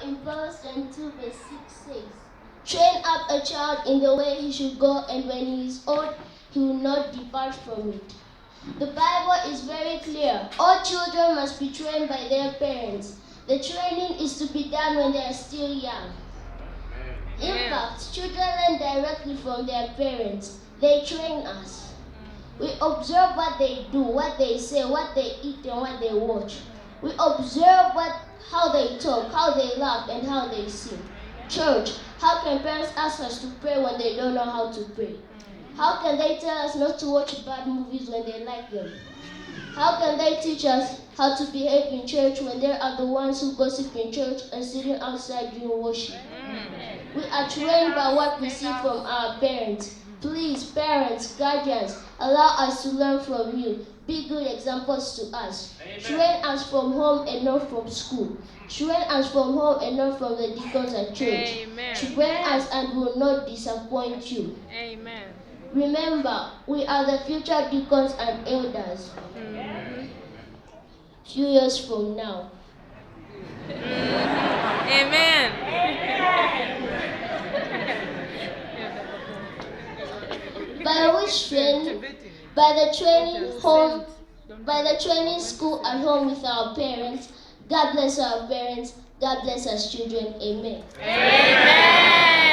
in Proverbs 22 verse 6 says, "Train up a child in the way he should go, and when he is old, he will not depart from it." The Bible is very clear. All children must be trained by their parents. The training is to be done when they are still young. In fact, children learn directly from their parents. They train us. We observe what they do, what they say, what they eat, and what they watch. We observe how they talk, how they laugh, and how they sing. Church, how can parents ask us to pray when they don't know how to pray? How can they tell us not to watch bad movies when they like them? How can they teach us how to behave in church when they are the ones who gossip in church and sitting outside during worship? We are trained by what we see from our parents. Please, parents, guardians, allow us to learn from you. Be good examples to us. Amen. Train us from home and not from school. Train us from home and not from the deacons at church. Amen. Train us and we will not disappoint you. Amen. Remember, we are the future deacons and elders. Few years from now. Amen. By the training school at home with our parents. God bless our parents. God bless us children. Amen. Amen.